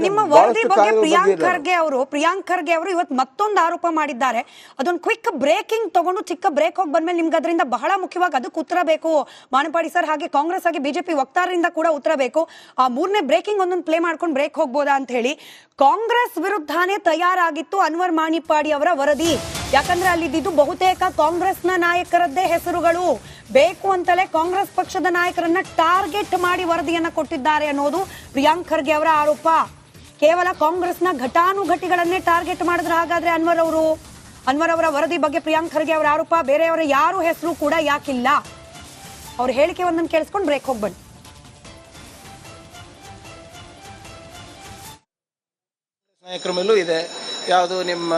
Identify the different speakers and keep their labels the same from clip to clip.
Speaker 1: ನಿಮ್ಮ ವರದಿ ಬಗ್ಗೆ ಪ್ರಿಯಾಂಕ್ ಖರ್ಗೆ ಅವರು ಇವತ್ತು ಮತ್ತೊಂದು ಆರೋಪ ಮಾಡಿದ್ದಾರೆ. ಅದೊಂದು ಕ್ವಿಕ್ ಬ್ರೇಕಿಂಗ್ ತಗೊಂಡು ಚಿಕ್ಕ ಬ್ರೇಕ್ ಹೋಗಿ ಬಂದ್ಮೇಲೆ ನಿಮ್ಗೆ ಅದರಿಂದ ಬಹಳ ಮುಖ್ಯವಾಗಿ ಅದಕ್ಕೆ ಉತ್ತರ ಬೇಕು ಮಾನಪಾಡಿ ಸರ್, ಹಾಗೆ ಕಾಂಗ್ರೆಸ್ ಹಾಗೆ ಬಿಜೆಪಿ ವಕ್ತಾರರಿಂದ ಕೂಡ ಉತ್ತರ ಬೇಕು. ಆ ಮೂರನೇ ಬ್ರೇಕಿಂಗ್ ಒಂದೊಂದು ಪ್ಲೇ ಮಾಡ್ಕೊಂಡು ಬ್ರೇಕ್ ಹೋಗ್ಬೋದಾ ಅಂತ ಹೇಳಿ ಕಾಂಗ್ರೆಸ್ ವಿರುದ್ಧನೇ ತಯಾರಾಗಿತ್ತು ಅನ್ವರ್ ಮಾಣಿಪ್ಪಾಡಿ ಅವರ ವರದಿ. ಯಾಕಂದ್ರೆ ಅಲ್ಲಿದ್ದು ಬಹುತೇಕ ಕಾಂಗ್ರೆಸ್ನ ನಾಯಕರದ್ದೇ ಹೆಸರುಗಳು. ಬೇಕು ಅಂತಲೇ ಕಾಂಗ್ರೆಸ್ ಪಕ್ಷದ ನಾಯಕರನ್ನ ಟಾರ್ಗೆಟ್ ಮಾಡಿ ವರದಿಯನ್ನ ಕೊಟ್ಟಿದ್ದಾರೆ ಅನ್ನೋದು ಪ್ರಿಯಾಂಕ್ ಖರ್ಗೆ ಅವರ ಆರೋಪ. ಕೇವಲ ಕಾಂಗ್ರೆಸ್ನ ಘಟಾನುಘಟಿಗಳನ್ನೇ ಟಾರ್ಗೆಟ್ ಮಾಡಿದ್ರೆ ಹಾಗಾದ್ರೆ ಅನ್ವರ್ ಅವರ ವರದಿ ಬಗ್ಗೆ ಪ್ರಿಯಾಂಕ್ ಖರ್ಗೆ ಅವರ ಆರೋಪ, ಬೇರೆಯವರ ಯಾರು ಹೆಸರು ಕೂಡ ಯಾಕಿಲ್ಲ? ಅವ್ರ ಹೇಳಿಕೆ ಒಂದನ್ನು ಕೇಳಿಸ್ಕೊಂಡು ಬ್ರೇಕ್ ಹೋಗ್ಬನ್ನಿ.
Speaker 2: ನಾಯಕರ ಮೇಲೂ ಇದೆ. ಯಾವುದು ನಿಮ್ಮ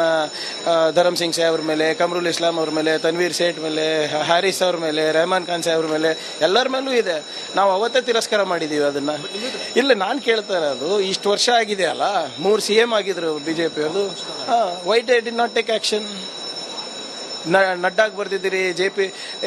Speaker 2: ಧರಮ್ ಸಿಂಗ್ ಸಾಹೇಬ್ರ ಮೇಲೆ, ಕಮರುಲ್ ಇಸ್ಲಾಂ ಅವ್ರ ಮೇಲೆ, ತನ್ವೀರ್ ಸೇಠ್ ಮೇಲೆ, ಹ್ಯಾರಿಸ್ ಅವ್ರ ಮೇಲೆ, ರೆಹಮಾನ್ ಖಾನ್ ಸಾಹೇಬ್ರ ಮೇಲೆ ಎಲ್ಲರ ಮೇಲೂ ಇದೆ. ನಾವು ಅವತ್ತೇ ತಿರಸ್ಕಾರ ಮಾಡಿದ್ದೀವಿ ಅದನ್ನು. ಇಲ್ಲ, ನಾನು ಕೇಳ್ತಾ ಇರೋದು, ಇಷ್ಟು ವರ್ಷ ಆಗಿದೆ ಅಲ್ಲ, 3 CM ಆಗಿದ್ರು BJP ಅವ್ರದ್ದು. Why they did not take action? ನಡ್ಡಾಗ್ ಬರ್ದಿದ್ದೀರಿ,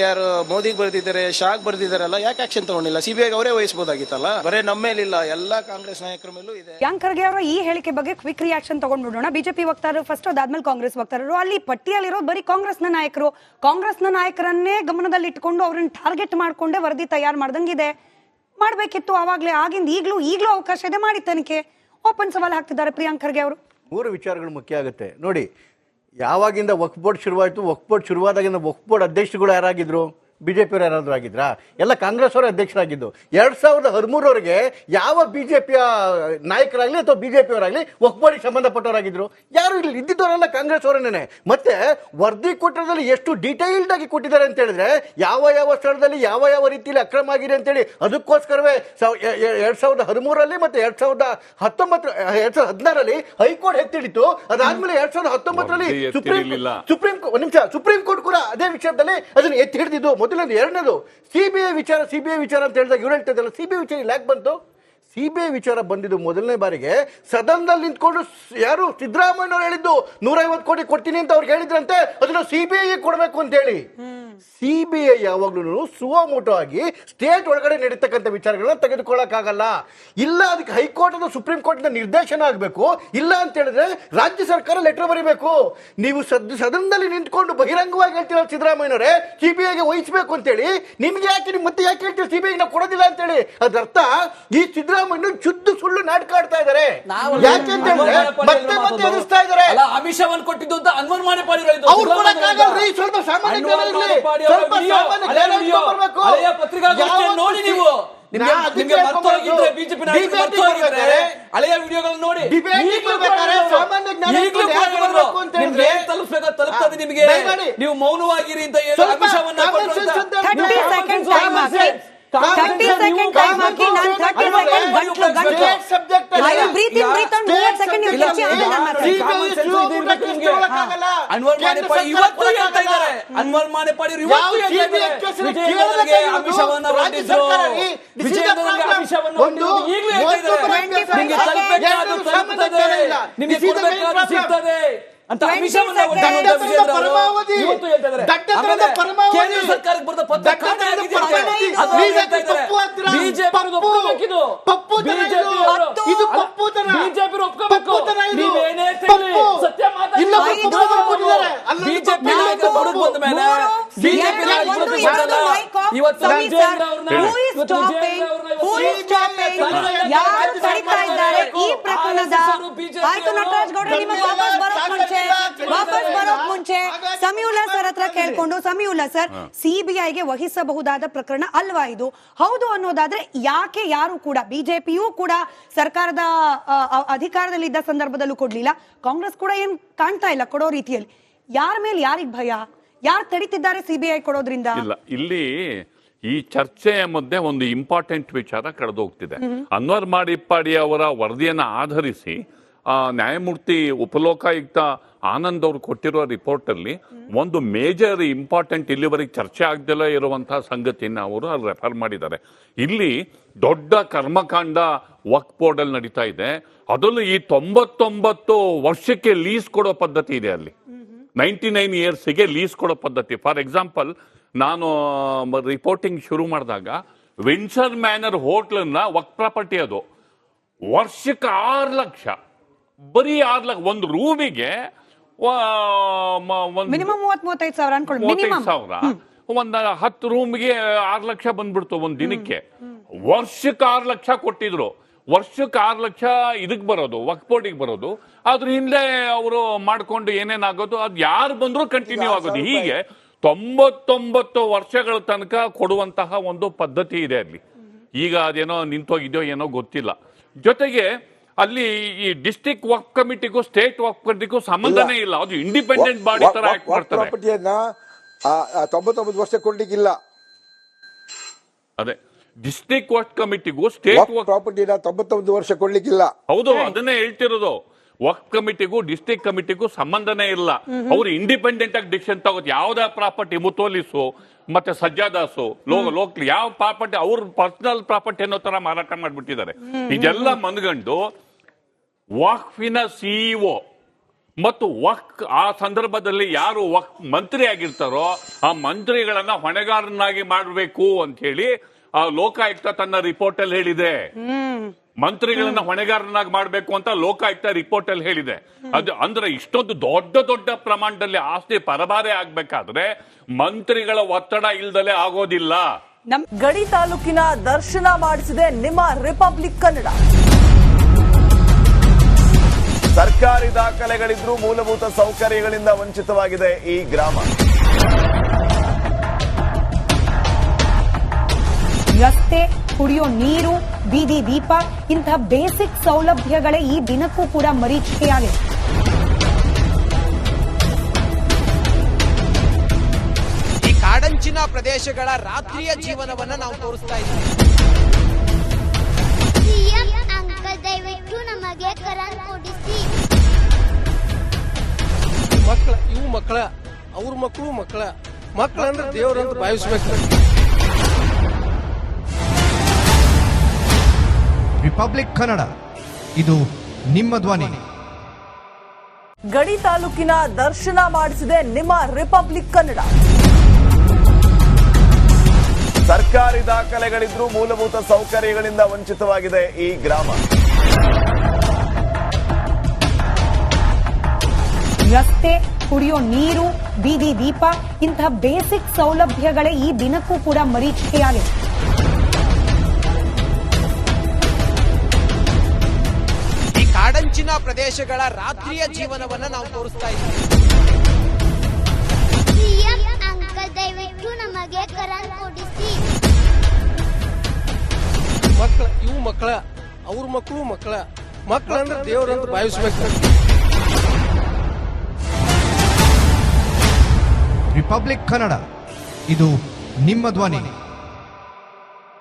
Speaker 2: ಯಾರು ಮೋದಿಗೆ ಬರ್ದಿದ್ದಾರೆ, ಶಾಗ್ ಬರ್ದಿದ್ದಾರಲ್ಲ, ಯಾಕೆ ಆಕ್ಷನ್ ತಗೊಂಡಿಲ್ಲ? CBI ಅವರೇ ವಹಿಸಬಹುದಾಗಿತ್ತಲ್ಲ. ಬರೇ ನಮ್ಮ ಮೇಲಿಲ್ಲ, ಎಲ್ಲಾ ಕಾಂಗ್ರೆಸ್ ನಾಯಕರ ಮೇಲೂ ಇದೆ.
Speaker 1: ಪ್ರಿಯಾಂಕ್ ಖರ್ಗೆ ಅವರ ಈ ಹೇಳಿಕೆ ಬಗ್ಗೆ ಕ್ವಿಕ್ ರಿಯಾಕ್ಷನ್ ತಗೊಂಡ್ಬಿಡೋಣ. ಬಿಜೆಪಿ ವಕ್ತಾರರು ಫಸ್ಟ್, ಅದಾದ್ಮೇಲೆ ಕಾಂಗ್ರೆಸ್ ವಕ್ತಾರರು. ಅಲ್ಲಿ ಪಟ್ಟಿಯಲ್ಲಿರೋದು ಬರೀ ಕಾಂಗ್ರೆಸ್ನ ನಾಯಕರು. ಕಾಂಗ್ರೆಸ್ನ ನಾಯಕರನ್ನೇ ಗಮನದಲ್ಲಿ ಇಟ್ಕೊಂಡು ಅವ್ರನ್ನ ಟಾರ್ಗೆಟ್ ಮಾಡ್ಕೊಂಡೇ ವರದಿ ತಯಾರು ಮಾಡ್ದಂಗಿದೆ. ಮಾಡ್ಬೇಕಿತ್ತು ಆವಾಗ್ಲೇ, ಆಗಿಂದ ಈಗಲೂ ಅವಕಾಶ ಇದೆ, ಮಾಡಿ ತನಿಖೆ. ಓಪನ್ ಸವಾಲ್ ಹಾಕ್ತಿದ್ದಾರೆ ಪ್ರಿಯಾಂಕ್ ಖರ್ಗೆ ಅವರು.
Speaker 3: 3 ವಿಚಾರಗಳು ಮುಖ್ಯ ಆಗುತ್ತೆ ನೋಡಿ. ಯಾವಾಗಿಂದ ವಕ್ಫ್ ಬೋರ್ಡ್ ಶುರುವಾಯಿತು, ವಕ್ಫ್ ಬೋರ್ಡ್ ಶುರುವಾದಾಗಿಂದ ವಕ್ಫ್ ಬೋರ್ಡ್ ಅಧ್ಯಕ್ಷರುಗಳು ಯಾರಾಗಿದ್ರು? BJP ಅವರು ಯಾರಾದರೂ ಆಗಿದ್ರಾ? ಎಲ್ಲ ಕಾಂಗ್ರೆಸ್ ಅವರ ಅಧ್ಯಕ್ಷರಾಗಿದ್ದು. 2013 ಯಾವ BJPಯ ನಾಯಕರಾಗಲಿ ಅಥವಾ BJP ಅವರಾಗಲಿ ವಕ್ಫ್ ಬೋರ್ಡ್ಗೆ ಸಂಬಂಧಪಟ್ಟವರಾಗಿದ್ರು? ಯಾರು ಇಲ್ಲಿ ಇದ್ದಿದ್ದವರೆಲ್ಲ ಕಾಂಗ್ರೆಸ್ ಅವರನ್ನೇ. ಮತ್ತೆ ವರದಿ ಕೊಟ್ಟರಲ್ಲಿ ಎಷ್ಟು ಡೀಟೈಲ್ಡ್ ಆಗಿ ಕೊಟ್ಟಿದ್ದಾರೆ ಅಂತ ಹೇಳಿದ್ರೆ, ಯಾವ ಸ್ಥಳದಲ್ಲಿ ಯಾವ ರೀತಿಯಲ್ಲಿ ಅಕ್ರಮ ಆಗಿದೆ ಅಂತೇಳಿ, ಅದಕ್ಕೋಸ್ಕರವೇ 2013 ಮತ್ತೆ 2016 ಹೈಕೋರ್ಟ್ ಎತ್ತಿಡಿತು. ಅದಾದ್ಮೇಲೆ 2019 ಸುಪ್ರೀಂ ಕೋರ್ಟ್ ಕೂಡ ಅದೇ ವಿಷಯದಲ್ಲಿ ಅದನ್ನು ಎತ್ತಿ ಹಿಡಿದಿದ್ದು. ಮೊದಲನೇದು. ಎರಡನೇದು ಸಿಬಿಐ ವಿಚಾರ ಅಂತ ಹೇಳಿದಾಗ ಇವ್ರು ಹೇಳ್ತಾ ಇದ್ದಲ್ಲ, ಸಿಬಿಐ ವಿಚಾರ ಯಾಕೆ ಬಂತು? ಸಿಬಿಐ ವಿಚಾರ ಬಂದಿದ್ದು ಮೊದಲನೇ ಬಾರಿಗೆ ಸದನದಲ್ಲಿ ನಿಂತ್ಕೊಂಡು ಯಾರು ಸಿದ್ದರಾಮಯ್ಯನವ್ರು ಹೇಳಿದ್ದು 150 ಕೋಟಿ ಕೊಡ್ತೀನಿ ಅಂತ ಅವ್ರಿಗೆ ಹೇಳಿದ್ರಂತೆ, ಅದನ್ನು ಸಿಬಿಐ ಕೊಡಬೇಕು ಅಂತ ಹೇಳಿ. ಸಿಬಿಐ ಯಾವಾಗ್ಲೂ ಸುವಮೋಟೋ ಆಗಿ ಸ್ಟೇಟ್ ಒಳಗಡೆ ನಡೀತಕ್ಕಂಥ ವಿಚಾರಗಳನ್ನ ತೆಗೆದುಕೊಳ್ಳಕ್ಕಾಗಲ್ಲ. ಇಲ್ಲ, ಅದಕ್ಕೆ ಹೈಕೋರ್ಟ್ ಅಥವಾ ಸುಪ್ರೀಂ ಕೋರ್ಟ್ ನಿರ್ದೇಶನ ಆಗಬೇಕು. ಇಲ್ಲ ಅಂತ ಹೇಳಿದ್ರೆ ರಾಜ್ಯ ಸರ್ಕಾರ ಲೆಟರ್ ಬರೀಬೇಕು. ನೀವು ಸದನದಲ್ಲಿ ನಿಂತ್ಕೊಂಡು ಬಹಿರಂಗವಾಗಿ ಹೇಳ್ತೀರ ಸಿದ್ದರಾಮಯ್ಯನವರೇ ಸಿಬಿಐಗೆ ವಹಿಸಬೇಕು ಅಂತೇಳಿ, ನಿಮ್ಗೆ ಯಾಕೆ ಮತ್ತೆ ಯಾಕೆ ಹೇಳ್ತೀರಿ ಸಿಬಿಐ ನಾವು ಕೊಡೋದಿಲ್ಲ ಅಂತೇಳಿ? ಅದರ್ಥ ಈ ಸಿದ್ದರಾಮಯ್ಯ ಶುದ್ಧ ಸುಳ್ಳು ನಾಟಕ ಆಡ್ತಾ ಇದ್ದಾರೆ. ಯಾಕೆ ಅಂತ ಹೇಳಿದ್ರೆ ಮತ್ತೆ ಎದುರಿಸ್ತಾ ಇದ್ದಾರೆ.
Speaker 4: ಅಮಿಷವನ್ನು ಕೊಟ್ಟಿದ್ದು ಅಂತ ಅನ್ವರ್ ಮಾಣಿಪ್ಪಾಡಿ
Speaker 3: ಅವ್ರು ಕೊಡಕ್ಕಾಗಲ್ರಿ. ಸ್ವಲ್ಪ ಸಾಮಾನ್ಯ
Speaker 4: ನೋಡಿ, ನೀವು ನಿಮ್ಗೆ ಮರ್ತೋಗಿದ್ರೆ ಬಿಜೆಪಿ ಹಳೆಯ ವಿಡಿಯೋಗಳನ್ನು ನೋಡಿ, ತಲುಪ್ತದೆ ನಿಮಗೆ. ನೀವು ಮೌನವಾಗಿರಿ ಅಂತ ಹೇಳಿ ಅಮಿಷವನ್ನ ಅನ್ವರ್ ಮಾಣಿಪ್ಪಾಡಿ ಸಿಗ್ತದೆ ಅಂತ ಸರ್ಕಾರಕ್ಕೆ ಬರೆದ ಪತ್ರ ಸತ್ಯ
Speaker 1: ವಾಪಸ್ ಬರೋಕ್ ಮುಂಚೆ ಸಮೀವುಲ್ಲಾ ಸರ್ ಹತ್ರ ಕೇಳ್ಕೊಂಡು, ಸಮೀವುಲ್ಲಾ ಸರ್, ಸಿಬಿಐಗೆ ವಹಿಸಬಹುದಾದ ಪ್ರಕರಣ ಅಲ್ವಾ ಇದು? ಹೌದು ಅನ್ನೋದಾದ್ರೆ ಯಾಕೆ ಯಾರು ಕೂಡ, ಬಿಜೆಪಿಯೂ ಕೂಡ ಸರ್ಕಾರದ ಅಧಿಕಾರದಲ್ಲಿದ್ದ ಸಂದರ್ಭದಲ್ಲೂ ಕೊಡ್ಲಿಲ್ಲ, ಕಾಂಗ್ರೆಸ್ ಕೂಡ ಏನ್ ಕಾಣ್ತಾ ಇಲ್ಲ ಕೊಡೋ ರೀತಿಯಲ್ಲಿ. ಯಾರ ಮೇಲೆ ಯಾರಿಗ್ ಭಯ? ಯಾರು ತಡಿತಿದ್ದಾರೆ ಸಿಬಿಐ ಕೊಡೋದ್ರಿಂದ?
Speaker 5: ಇಲ್ಲ, ಇಲ್ಲಿ ಈ ಚರ್ಚೆಯ ಮಧ್ಯೆ ಒಂದು ಇಂಪಾರ್ಟೆಂಟ್ ವಿಚಾರ ಕಳೆದೋಗ್ತಿದೆ. ಅನ್ವರ್ ಮಾಣಿಪ್ಪಾಡಿ ಅವರ ವರದಿಯನ್ನು ಆಧರಿಸಿ ನ್ಯಾಯಮೂರ್ತಿ ಉಪಲೋಕಾಯುಕ್ತ ಆನಂದ್ ಅವರು ಕೊಟ್ಟಿರುವ ರಿಪೋರ್ಟ್ ಅಲ್ಲಿ ಒಂದು ಮೇಜರ್ ಇಂಪಾರ್ಟೆಂಟ್ ಇಲ್ಲಿವರೆಗೆ ಚರ್ಚೆ ಆಗದಲ್ಲೇ ಇರುವಂತಹ ಸಂಗತಿಯನ್ನು ಅವರು ಅಲ್ಲಿ ರೆಫರ್ ಮಾಡಿದ್ದಾರೆ. ಇಲ್ಲಿ ದೊಡ್ಡ ಕರ್ಮಕಾಂಡ ವಕ್ಫ್ ಬೋರ್ಡ್ ಅಲ್ಲಿ ನಡೀತಾ ಇದೆ. ಅದರಲ್ಲೂ ಈ 99 ವರ್ಷಕ್ಕೆ ಲೀಸ್ ಕೊಡೋ ಪದ್ಧತಿ ಇದೆ ಅಲ್ಲಿ. 99 ಇಯರ್ಸ್ಗೆ ಲೀಸ್ ಕೊಡೋ ಪದ್ಧತಿ. ಫಾರ್ ಎಕ್ಸಾಂಪಲ್, ನಾನು ರಿಪೋರ್ಟಿಂಗ್ ಶುರು ಮಾಡಿದಾಗ ವಿನ್ಸರ್ ಮ್ಯಾನರ್ ಹೋಟ್ಲನ್ನ ವಕ್ಫ್ ಪ್ರಾಪರ್ಟಿ ಅದು ವರ್ಷಕ್ಕೆ 6 ಲಕ್ಷ, ಬರೀ 6 ಲಕ್ಷ ಒಂದು ರೂಮಿಗೆ.
Speaker 1: ಮಿನಿಮಮ್ 35 ಸಾವಿರ ಅನ್ಕೊಳ್ಳಿ.
Speaker 5: 35 ಸಾವಿರ, ಒಂದ್ 10 ರೂಮ್ಗೆ 6 ಲಕ್ಷ ಬಂದ್ಬಿಡ್ತು ಒಂದ್ ದಿನಕ್ಕೆ. ವರ್ಷಕ್ಕೆ 6 ಲಕ್ಷ ಕೊಟ್ಟಿದ್ರು. ವರ್ಷಕ್ಕೆ 6 ಲಕ್ಷ ಇದಕ್ ಬರೋದು, ವಕ್ಫ್ ಬೋರ್ಡಿಗೆ ಬರೋದು. ಅದ್ರ ಹಿಂದೆ ಅವರು ಮಾಡ್ಕೊಂಡು ಏನೇನಾಗೋದು, ಅದು ಯಾರು ಬಂದ್ರು ಕಂಟಿನ್ಯೂ ಆಗೋದು. ಹೀಗೆ 99 ವರ್ಷಗಳ ತನಕ ಕೊಡುವಂತಹ ಒಂದು ಪದ್ಧತಿ ಇದೆ ಅಲ್ಲಿ. ಈಗ ಅದೇನೋ ನಿಂತೋಗಿದೆಯೋ ಏನೋ ಗೊತ್ತಿಲ್ಲ. ಜೊತೆಗೆ ಅಲ್ಲಿ ಈ ಡಿಸ್ಟ್ರಿಕ್ಟ್ ವಕ್ಫ್ ಕಮಿಟಿಗೂ ಸ್ಟೇಟ್ ವಕ್ಫ್ ಕಮಿಟಿಗೂ ಸಂಬಂಧನೇ ಇಲ್ಲ. ಅದು ಇಂಡಿಪೆಂಡೆಂಟ್ ಬಾಡಿ ತರ ಆಕ್ಟ್ ಮಾಡ್ತಾರೆ.
Speaker 6: ಪ್ರಾಪರ್ಟಿಯನ್ನ 99 ವರ್ಷ ಕೊಡ್ಲಿಕ್ಕಿಲ್ಲ.
Speaker 5: ಅದೇ ಡಿಸ್ಟ್ರಿಕ್ಟ್ ವಕ್ಫ್ ಕಮಿಟಿಗೂ ಸ್ಟೇಟ್
Speaker 6: ಪ್ರಾಪರ್ಟಿನ 99 ವರ್ಷ ಕೊಡ್ಲಿಕ್ಕಿಲ್ಲ.
Speaker 5: ಹೌದು, ಅದನ್ನೇ ಹೇಳ್ತಿರೋದು. ವಕ್ಫ್ ಕಮಿಟಿಗೂ ಡಿಸ್ಟ್ರಿಕ್ಟ್ ಕಮಿಟಿಗೂ ಸಂಬಂಧನೇ ಇಲ್ಲ. ಅವರು ಇಂಡಿಪೆಂಡೆಂಟ್ ಆಗಿ ಡಿಸಿಷನ್ ತಗೋದು. ಯಾವ್ದ ಪ್ರಾಪರ್ಟಿ, ಮುತೋಲಿಸು ಮತ್ತೆ ಸಜ್ಜಾದಾಸು, ಲೋಕಲ್ ಯಾವ ಪ್ರಾಪರ್ಟಿ ಅವ್ರ ಪರ್ಸನಲ್ ಪ್ರಾಪರ್ಟಿ ಅನ್ನೋ ತರ ಮಾರಾಟ ಮಾಡ್ಬಿಟ್ಟಿದ್ದಾರೆ. ಇದೆಲ್ಲ ಮನ್ಗಂಡು ವಕ್ಫಿನ ಸಿಇಒ ಮತ್ತು ವಕ್ಫ್ ಆ ಸಂದರ್ಭದಲ್ಲಿ ಯಾರು ವಕ್ಫ್ ಮಂತ್ರಿ ಆಗಿರ್ತಾರೋ ಆ ಮಂತ್ರಿಗಳನ್ನ ಹೊಣೆಗಾರನಾಗಿ ಮಾಡಬೇಕು ಅಂತ ಹೇಳಿ ಆ ಲೋಕಾಯುಕ್ತ ತನ್ನ ರಿಪೋರ್ಟ್ ಅಲ್ಲಿ ಹೇಳಿದೆ. ಮಂತ್ರಿಗಳನ್ನ ಹೊಣೆಗಾರನಾಗಿ ಮಾಡಬೇಕು ಅಂತ ಲೋಕಾಯುಕ್ತ ರಿಪೋರ್ಟ್ ಅಲ್ಲಿ ಹೇಳಿದೆ. ಅದು ಅಂದ್ರೆ ಇಷ್ಟೊಂದು ದೊಡ್ಡ ಪ್ರಮಾಣದಲ್ಲಿ ಆಸ್ತಿ ಪರಭಾರೆ ಆಗ್ಬೇಕಾದ್ರೆ ಮಂತ್ರಿಗಳ ಒತ್ತಡ ಇಲ್ದಲೆ ಆಗೋದಿಲ್ಲ.
Speaker 7: ಗಡಿ ತಾಲೂಕಿನ ದರ್ಶನ ಮಾಡಿಸಿದೆ ನಿಮ್ಮ ರಿಪಬ್ಲಿಕ್ ಕನ್ನಡ.
Speaker 8: ಸರ್ಕಾರಿ ದಾಖಲೆಗಳಿದ್ರೂ ಮೂಲಭೂತ ಸೌಕರ್ಯಗಳಿಂದ ವಂಚಿತವಾಗಿದೆ ಈ ಗ್ರಾಮ.
Speaker 1: ರಸ್ತೆ, ಕುಡಿಯೋ ನೀರು, ಬೀದಿ ದೀಪ ಇಂತಹ ಬೇಸಿಕ್ ಸೌಲಭ್ಯಗಳೇ ಈ ದಿನಕ್ಕೂ ಕೂಡ ಮರೀಚಿಕೆಯಾಗಿದೆ.
Speaker 9: ಈ ಕಾಡಂಚಿನ ಪ್ರದೇಶಗಳ ರಾತ್ರಿಯ ಜೀವನವನ್ನ ನಾವು ತೋರಿಸ್ತಾ ಇದ್ದೀವಿ.
Speaker 10: ಅಂಕಲ್ ದಯವಿಟ್ಟು ನಮಗೆ ಕರೆಂಟ್ ಕೊಡಿಸಿ.
Speaker 9: ಇವು ಮಕ್ಕಳ, ಅವ್ರ ಮಕ್ಕಳ ಅಂದ್ರೆ ದೇವರಂತ ಭಾವಿಸ್ಬೇಕು.
Speaker 11: ರಿಪಬ್ಲಿಕ್ ಕನ್ನಡ, ಇದು ನಿಮ್ಮ ಧ್ವನಿ.
Speaker 7: ಗಡಿ ತಾಲೂಕಿನ ದರ್ಶನ ಮಾಡಿಸಿದೆ ನಿಮ್ಮ ರಿಪಬ್ಲಿಕ್ ಕನ್ನಡ.
Speaker 8: ಸರ್ಕಾರಿ ದಾಖಲೆಗಳಿದ್ರೂ ಮೂಲಭೂತ ಸೌಕರ್ಯಗಳಿಂದ ವಂಚಿತವಾಗಿದೆ ಈ ಗ್ರಾಮ.
Speaker 1: ರಸ್ತೆ, ಕುಡಿಯೋ ನೀರು, ಬೀದಿ ದೀಪ ಇಂತಹ ಬೇಸಿಕ್ ಸೌಲಭ್ಯಗಳೇ ಈ ದಿನಕ್ಕೂ ಕೂಡ ಮರೀಚಿಕೆಯಾಗಿದೆ.
Speaker 9: ಈ ಕಾಡಂಚಿನ ಪ್ರದೇಶಗಳ ರಾತ್ರಿಯ ಜೀವನವನ್ನ ನಾವು ತೋರಿಸ್ತಾ ಇದ್ದೀವಿ.
Speaker 10: ಅಂಕಲ್ ದಯವಿಟ್ಟು ನಮಗೆ ಕರೆಂಟ್ ಕೊಡಿಸಿ.
Speaker 9: ಇವು ಮಕ್ಕಳ, ಅವ್ರ ಮಕ್ಕಳ ಅಂದ್ರೆ ದೇವರಂತ ಭಾವಿಸ್ಬೇಕು.
Speaker 11: ರಿಪಬ್ಲಿಕ್ ಕನ್ನಡ, ಇದು ನಿಮ್ಮ ಧ್ವನಿ.